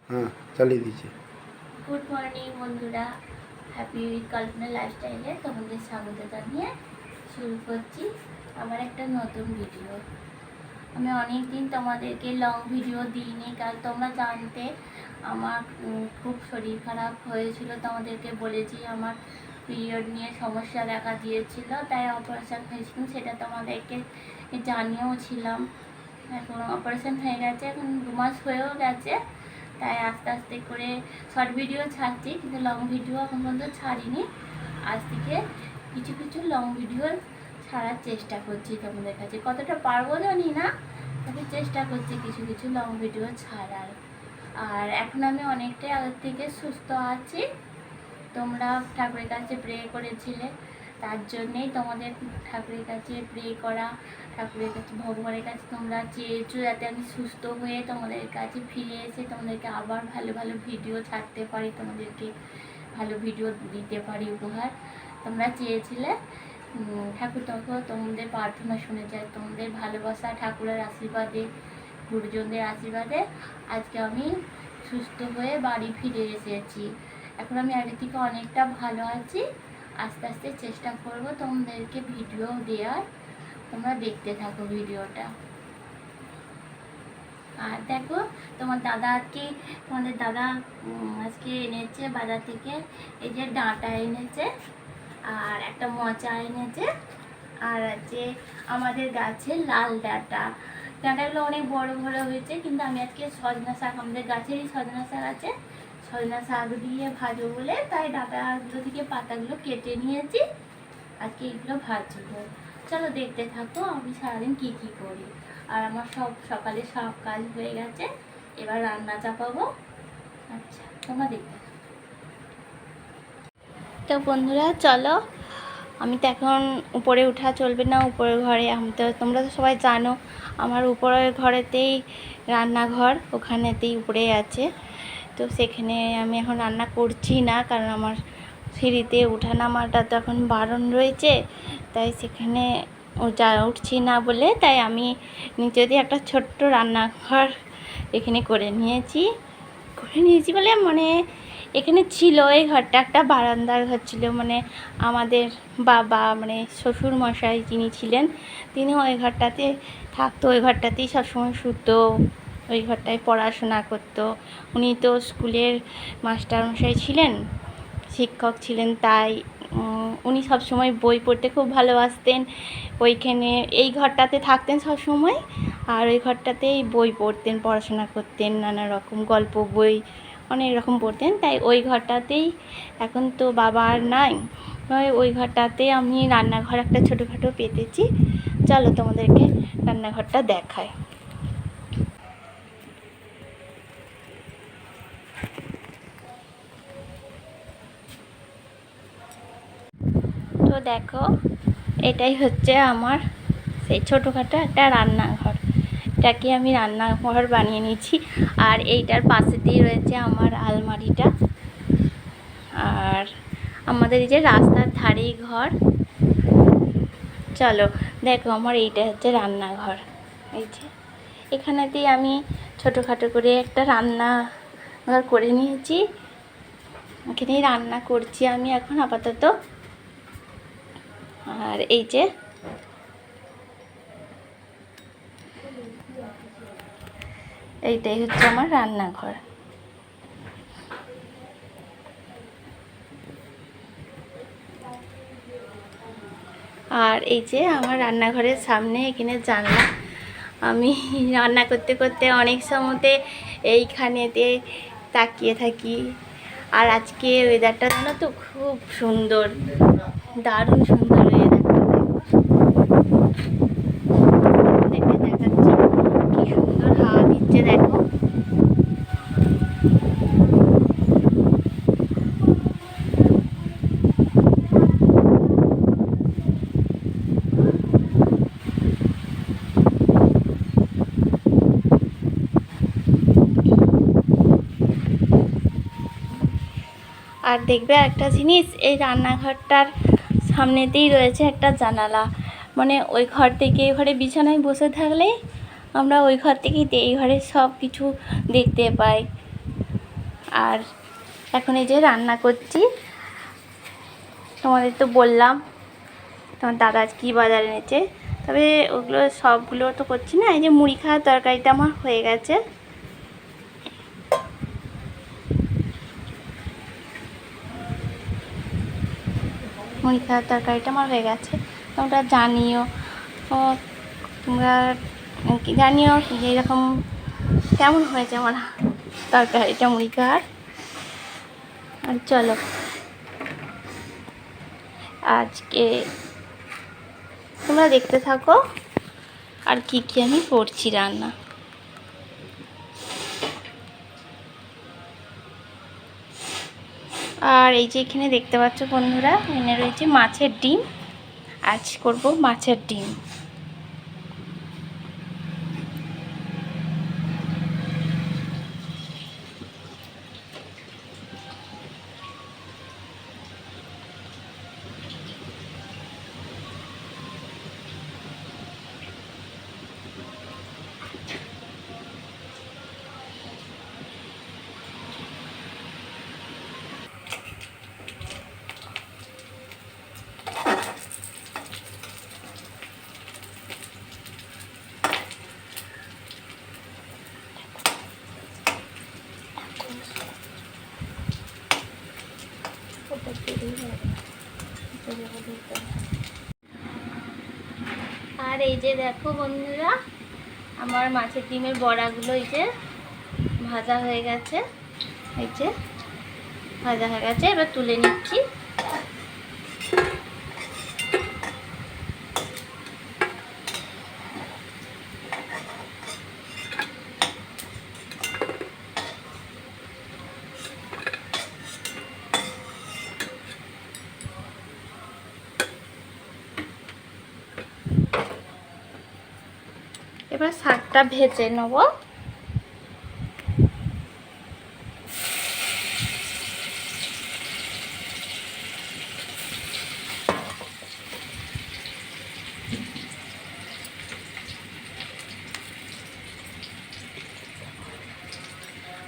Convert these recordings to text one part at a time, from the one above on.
হ্যাঁ, চালিয়ে দিয়েছি। গুড মর্নিং বন্ধুরা, হ্যাপি উইথ কল্পনা লাইফস্টাইলে তোমাদের স্বাগত জানিয়ে শুরু করছি আবার একটা নতুন ভিডিও। আমি অনেক দিন তোমাদেরকে লং ভিডিও দিইনি, কারণ তোমরা জানতে আমার খুব শরীর খারাপ হয়েছিল। তোমাদেরকে বলেছি আমার পিরিয়ড নিয়ে সমস্যা দেখা দিয়েছিল, তাই অপারেশন হয়েছিল, সেটা তোমাদেরকে জানিয়েও ছিলাম। এখন অপারেশন হয়ে গেছে, এখন 2 মাস হয়েও গেছে, তাই আস্তে আস্তে করে শর্ট ভিডিও ছাড়ছি, কিন্তু লং ভিডিও এখন পর্যন্ত ছাড়িনি। আজ থেকে কিছু কিছু লং ভিডিও ছাড়ার চেষ্টা করছি তোমাদের কাছে। কতটা পারবো জানি না, তবে চেষ্টা করছি কিছু কিছু লং ভিডিও ছাড়ার। আর এখন আমি অনেকটাই আগের থেকে সুস্থ আছি। তোমরা ঠাকুরের কাছে প্রে করেছিলে, তার জন্যেই তোমাদের ঠাকুরের কাছে প্রে করা, ঠাকুরের কাছে ভগবানের কাছে তোমরা চেয়েছো যাতে আমি সুস্থ হয়ে তোমাদের কাছে ফিরে এসে তোমাদেরকে আবার ভালো ভালো ভিডিও ছাড়তে পারি, তোমাদেরকে ভালো ভিডিও দিতে পারি উপহার। তোমরা চেয়েছিলে, ঠাকুর তখন তোমাদের প্রার্থনা শুনে যায়। তোমাদের ভালোবাসা, ঠাকুরের আশীর্বাদে, গুরুজনদের আশীর্বাদে আজকে আমি সুস্থ হয়ে বাড়ি ফিরে এসেছি। এখন আমি আগে থেকে অনেকটা ভালো আছি। আস্তে আস্তে চেষ্টা করব তোমাদেরকে ভিডিও দেওয়ার, তোমরা দেখতে থাকো ভিডিওটা। আর দেখো, তোমাদের দাদা আজকে এনেছে বাজার থেকে, এই যে ডাঁটা এনেছে আর একটা মোচা এনেছে, আর আছে আমাদের গাছের লাল ডাঁটাগুলো অনেক বড় বড় হয়েছে, কিন্তু আমি আজকে সজনা শাক, আমাদের গাছেরই সজনা শাক আছে, সজনা শাক দিয়ে ভাজবো বলে তাই ডাঁটাগুলো থেকে পাতাগুলো কেটে নিয়েছি। আজকে এগুলো ভাজবো। চলো দেখতে থাকো আমি সারাদিন কি কি করি। আর আমার সকালে সব কাজ হয়ে গেছে, এবার রান্না চাপাবো। আচ্ছা, তোমরা দেখতে থাকো। তো বন্ধুরা চলো, আমি তো এখন উপরে উঠা চলবে না, উপরের ঘরে আমি তো, তোমরা তো সবাই জানো আমার উপরের ঘরেতেই রান্নাঘর, ওখানেতেই উপরে আছে। তো সেখানে আমি এখন রান্না করছি না, কারণ আমার সিঁড়িতে উঠা নামাটা তো এখন বারণ রয়েছে, তাই সেখানে উঠছি না বলে তাই আমি নিচে দিয়ে একটা ছোট্ট রান্নাঘর এখানে করে নিয়েছি বলে মানে এখানে ছিল, এই ঘরটা একটা বারান্দার ঘর ছিল। মানে আমাদের বাবা, মানে শ্বশুর মশাই যিনি ছিলেন, তিনি ওই ঘরটাতে থাকতো, ওই ঘরটাতেই সবসময় শুতো, ওই ঘরটায় পড়াশোনা করতো। উনি তো স্কুলের মাস্টারমশাই ছিলেন, শিক্ষক ছিলেন, তাই উনি সবসময় বই পড়তে খুব ভালোবাসতেন। ওইখানে এই ঘরটাতে থাকতেন সব সময়, আর ওই ঘরটাতেই বই পড়তেন, পড়াশোনা করতেন, নানা রকম গল্প বই অনেক রকম পড়তেন। তাই ওই ঘরটাতেই, এখন তো বাবা আর নাই, ওই ঘরটাতে আমি রান্নাঘর একটা ছোটোখাটো পেতেছি। চলো তোমাদেরকে রান্নাঘরটা দেখাই। তো দেখো, এটাই হচ্ছে আমার সেই ছোটোখাটো একটা রান্নাঘর, এটাকে আমি রান্নাঘর বানিয়ে নিয়েছি। আর এইটার পাশেতেই রয়েছে আমার আলমারিটা। আর আমাদের এই যে রাস্তার ধারেই ঘর। চলো দেখো, আমার এইটা হচ্ছে রান্নাঘর। এই যে এখানেতেই আমি ছোটোখাটো করে একটা রান্নাঘর করে নিয়েছি, এখানেই রান্না করছি আমি এখন আপাতত। আর এই যে এইটাই হচ্ছে আমার রান্নাঘর। আর এই যে আমার রান্নাঘরের সামনে এখানে জানলা, আমি রান্না করতে করতে অনেক সময়তে এইখানেতে তাকিয়ে থাকি। আর আজকে ওয়েদারটা জানো তো খুব সুন্দর, দারুণ সুন্দর ওয়েদারটা। দেখে দেখাচ্ছি কি সুন্দর হাওয়া দিচ্ছে, দেখো। আর দেখবে একটা জিনিস, এই রান্নাঘরটার সামনেতেই রয়েছে একটা জানালা, মানে ওই ঘর থেকে এই ঘরে বিছানায় বসে থাকলেই আমরা ওই ঘর থেকেই এই ঘরে সব কিছু দেখতে পাই। আর এখন এই যে রান্না করছি। তোমাদের তো বললাম তোমার দাদা কী বাজার এনেছে, তবে ওগুলো সবগুলো তো করছি না। এই যে মুড়ি খাওয়ার তরকারিটা আমার হয়ে গেছে। মুড়ি খাওয়ার তরকারিটা আমার হয়ে গেছে। তোমরা জানিও, তোমরা জানিও যে এরকম কেমন হয়েছে আমার তরকারিটা মুড়ি খাওয়ার। আর চলো আজকে তোমরা দেখতে থাকো আর কি কি আমি করছি রান্না। আর এই যে এখানে দেখতে পাচ্ছ বন্ধুরা, এখানে রয়েছে মাছের ডিম। আজ করব মাছের ডিম। আর এই যে দেখো বন্ধুরা, আমার মাছের ডিমের বড়াগুলো এই যে ভাজা হয়ে গেছে। এই যে ভাজা হয়ে গেছে, এবার তুলে নিচ্ছি। এবার শাকটা ভেজে নেব।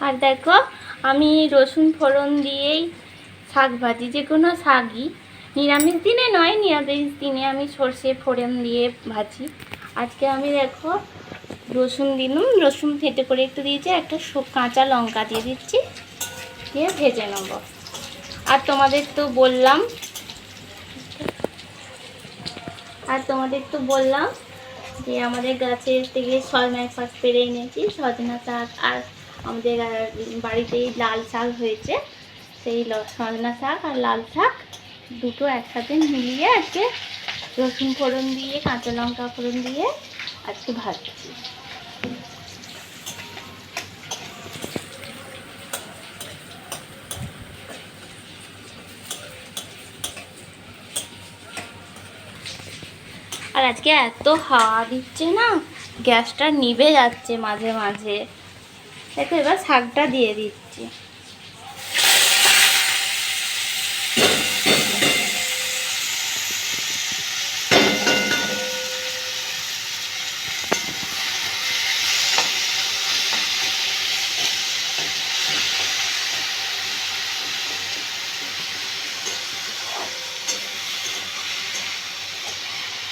আর দেখো আমি রসুন ফোড়ন দিয়েই শাক ভাজি, যে কোনো শাকই, নিরামিষ দিনে নয়, নিরামিষ দিনে আমি সর্ষে ফোড়ন দিয়ে ভাজি। আজকে আমি দেখো রসুন দিলাম, রসুন থেঁটে করে একটু দিয়েছি, একটা কাঁচা লঙ্কা দিয়ে দিচ্ছি, দিয়ে ভেজে নেব। আর তোমাদের তো বললাম যে আমাদের গাছের থেকে সজনা শাক পেরে এনেছি, সজনা শাক আর আমাদের বাড়িতেই লাল শাক হয়েছে, সেই সজনা শাক আর লাল শাক দুটো একসাথে মিলিয়ে আজকে রসুন ফোড়ন দিয়ে কাঁচা লঙ্কা ফোড়ন দিয়ে আজকে ভাজছি। আর আজকে এত হাওয়া দিচ্ছে না, গ্যাসটা নিভে যাচ্ছে মাঝে মাঝে। দেখো এবার শাকটা দিয়ে দিচ্ছি।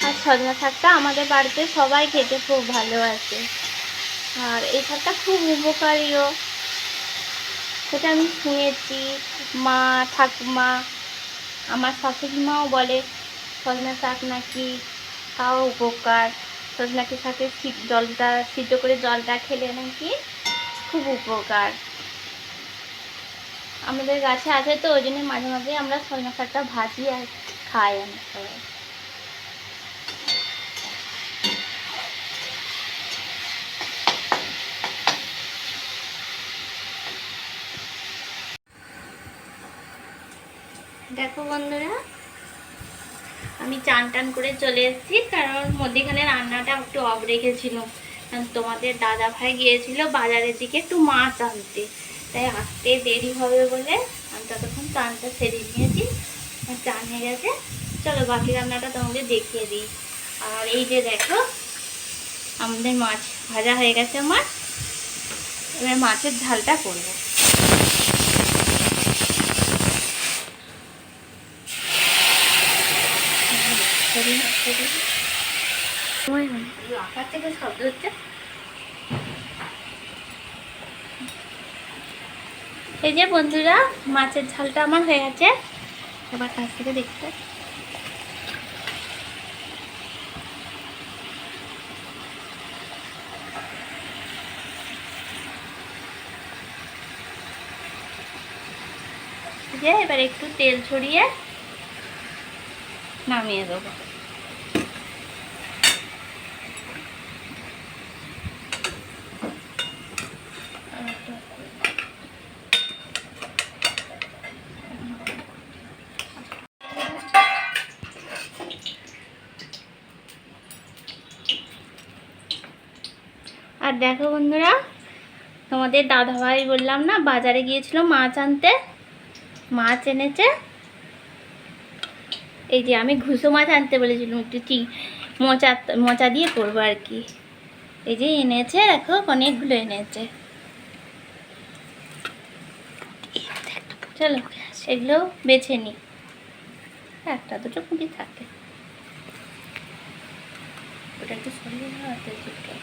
আর সজনা শাকটা আমাদের বাড়িতে সবাই খেতে খুব ভালোবাসে, আর এই শাকটা খুব উপকারীও, সেটা আমি শুনেছি। মা ঠাকুমা আমার শাশুড়ি মাও বলে সজনা শাক নাকি খাওয়া উপকার, সজনাকে সাথে জলটা সিদ্ধ করে জলটা খেলে নাকি খুব উপকার। আমাদের গাছে আছে তো, ওই জন্য মাঝে মাঝে আমরা সজনা শাকটা ভাজি আর খাই আমরা সবাই। দেখো বন্ধুরা, আমি চান টান করে চলে এসেছি, কারণ মধ্যেখানে রান্নাটা একটু অফ রেখেছিল। তোমাদের দাদা ভাই গিয়েছিল বাজারের দিকে একটু মাছ আনতে, তাই আসতে দেরি হবে বলে আমি ততক্ষণ চানটা সেরে নিয়েছি। চান হয়ে গেছে, চলো বাকি রান্নাটা তোমাদের দেখিয়ে দিই। আর এই যে দেখো আমাদের মাছ ভাজা হয়ে গেছে আমার, এবার মাছের ঝালটা করবো। আকার থেকে শব্দ হচ্ছে। এই যে বন্ধুরা, মাছের ঝালটা আমার হয়ে গেছে। এবার কাছ থেকে দেখতে যে এবার একটু তেল ছড়িয়ে নামিয়ে দেবো। আর দেখো বন্ধুরা, তোমাদের দাদাভাই বললাম না বাজারে গিয়েছিল মাছ আনতে, মাছ এনেছে। এই যে আমি ঘুষো মাছ আনতে বলেছিলাম, একটু মোচা দিয়ে করবো আর কি। এই যে এনেছে, দেখো অনেকগুলো এনেছে। চলো সেগুলো বেছে নিই, একটা দুটো পুঁটি থাকে। ওটা একটু সরিয়ে নেওয়া হাতে চিপটা।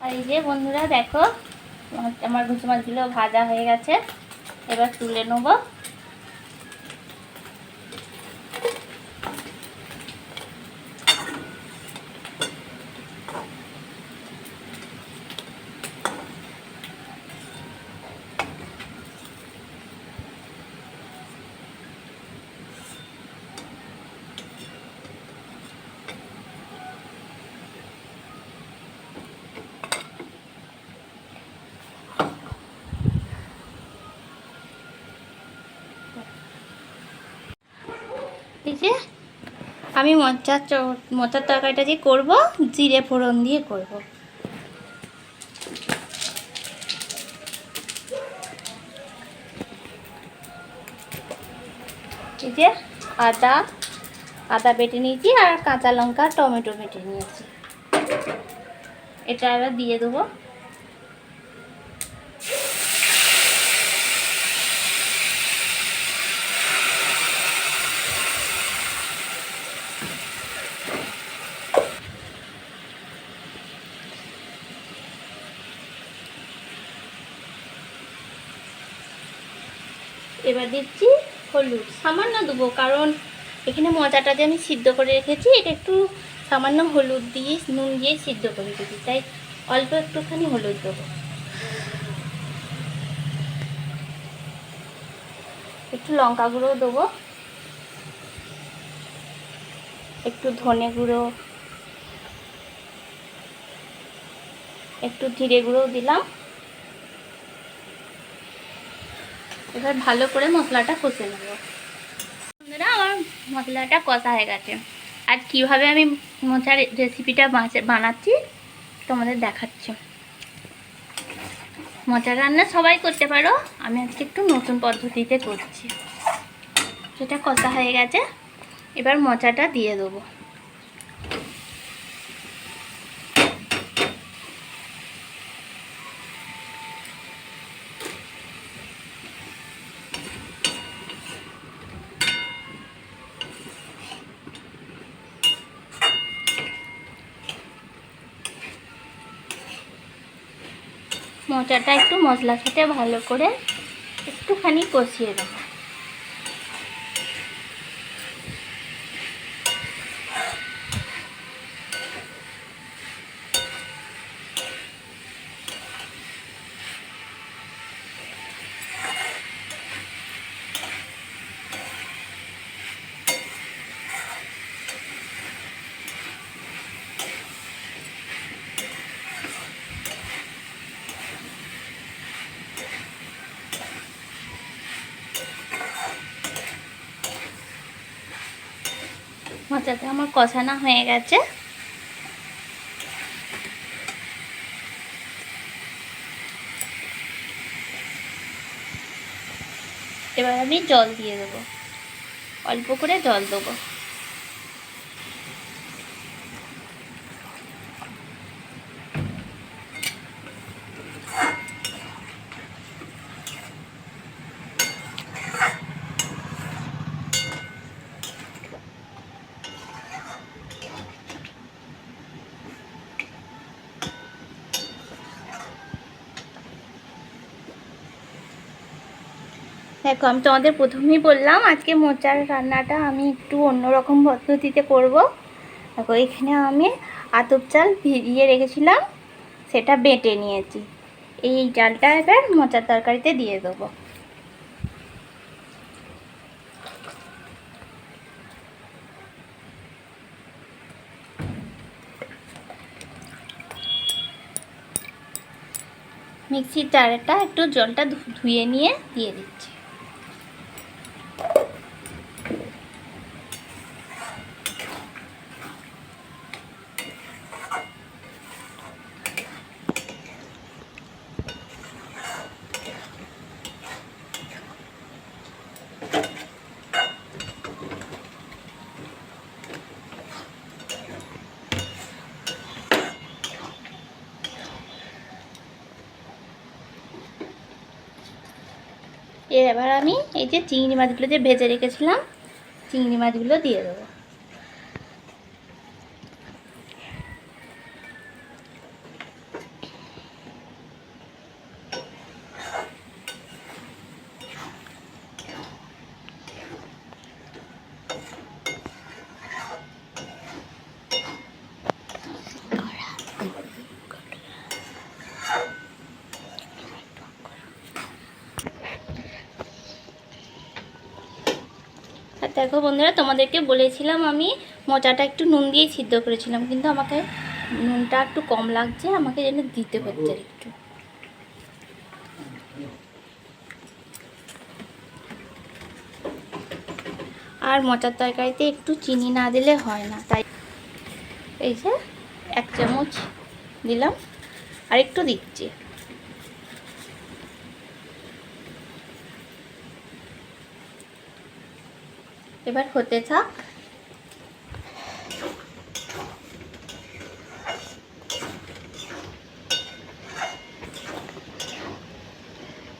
আর এই যে বন্ধুরা দেখো, আমার ঘুষো মাছগুলো ভাজা হয়ে গেছে। এবার তুলে নেবো। এই যে আমি মোচার তরকারিটা যে করবো, জিরে ফোড়ন দিয়ে করব। এই যে আদা বেটে নিয়েছি, আর কাঁচা লঙ্কা টমেটো বেটে নিয়েছি। এটা এবার দিয়ে দেবো। এবার দিচ্ছি হলুদ, সামান্য দেবো, কারণ এখানে মোচাটা যে আমি সিদ্ধ করে রেখেছি, এটা একটু সামান্য হলুদ দিয়ে নুন দিয়ে সিদ্ধ করে রেখেছি, তাই অল্প একটুখানি হলুদ দেবো। একটু লঙ্কা গুঁড়ো দেবো, একটু ধনে গুঁড়ো, একটু জিরে গুঁড়ো দিলাম। এবার ভালো করে মশলাটা কষে নেব। বন্ধুরা, আমার মশলাটা কষা হয়ে গেছে। আর কিভাবে আমি মোচার রেসিপিটা বানাচ্ছি তোমাদের দেখাচ্ছি। মোচা রান্না সবাই করতে পারো, আমি আজকে একটু নতুন পদ্ধতিতে করছি। সেটা কষা হয়ে গেছে, এবার মোচাটা দিয়ে দেবো। মোচাটা একটু মশলার সাথে ভালো করে একটুখানি কষিয়ে দেবো। মোচাটা আমার কষানো হয়ে গেছে। এবার আমি জল দিয়ে দেবো, অল্প করে জল দেবো। দেখো আমি তোমাদের প্রথমেই বললাম আজকে মোচার রান্নাটা আমি একটু অন্যরকম পদ্ধতিতে করব। দেখো এখানে আমি আতপ চাল ভিজিয়ে রেখেছিলাম, সেটা বেটে নিয়েছি। এই চালটা এবার মোচার তরকারিতে দিয়ে দেবো। মিক্সির জারটা একটু জলটা ধুয়ে নিয়ে দিয়ে দিচ্ছি। এবার আমি এই যে চিংড়ি মাছগুলো যে ভেজে রেখেছিলাম, চিংড়ি মাছগুলো দিয়ে দেবো। আর দেখো বন্ধুরা, তোমাদেরকে বলেছিলাম আমি মোচাটা একটু নুন দিয়েই সিদ্ধ করেছিলাম, কিন্তু আমাকে নুনটা একটু কম লাগছে, আমাকে যেন দিতে হচ্ছে একটু। আর মোচার তরকারিতে একটু চিনি না দিলে হয় না, তাই এই যে 1 চামচ দিলাম, আর একটু দিচ্ছি। এবার হতে থাক।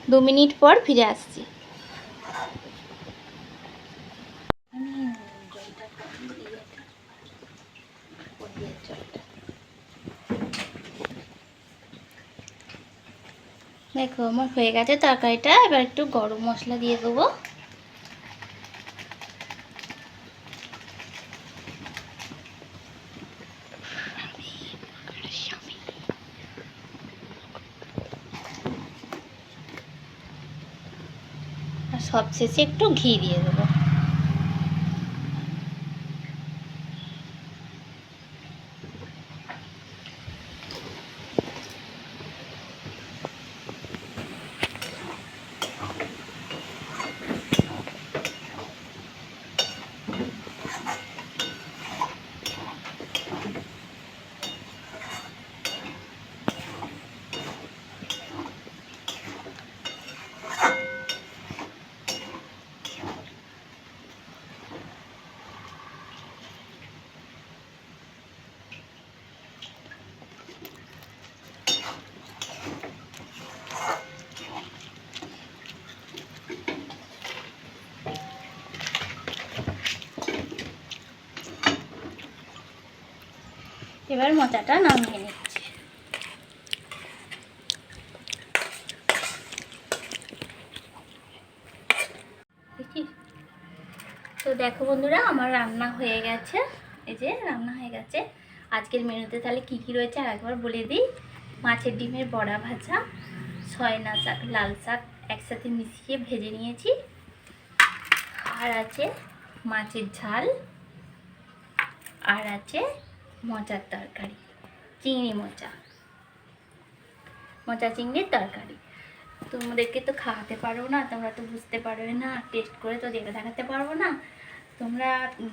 দু মিনিট পর ফিরে আসছি। দেখো আমার হয়ে গেছে তরকারিটা। এবার একটু গরম মশলা দিয়ে দেবো। আর সবশেষে একটু ঘি দিয়ে দেবো। এবার মোচাটা নামিয়ে নিচ্ছি। তো দেখো বন্ধুরা, আমার রান্না হয়ে গেছে। এই যে রান্না হয়ে গেছে। আজকের মেনুতে তাহলে কি কি রয়েছে আর একবার বলে দিই। মাছের ডিমের বড়া ভাজা, সয়না শাক, লাল শাক একসাথে মিশিয়ে ভেজে নিয়েছি। আর আছে মাছের ঝাল, আর আছে মোচার তরকারি, চিংড়ি মোচা চিংড়ির তরকারি। তোমাদেরকে তো খাওয়াতে পারবো না, তোমরা তো বুঝতে পারবে না, টেস্ট করে তো দেখাতে পারবো না। তোমরা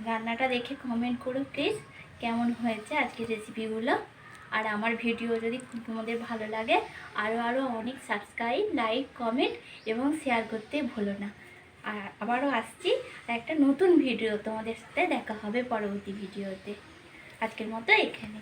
রান্নাটা দেখে কমেন্ট করো প্লিজ, কেমন হয়েছে আজকের রেসিপিগুলো। আর আমার ভিডিও যদি তোমাদের ভালো লাগে, আরও অনেক সাবস্ক্রাইব, লাইক, কমেন্ট এবং শেয়ার করতে ভুলো না। আর আবারও আসছি একটা নতুন ভিডিও, তোমাদের সাথে দেখা হবে পরবর্তী ভিডিওতে। আজকের মতো এখানে।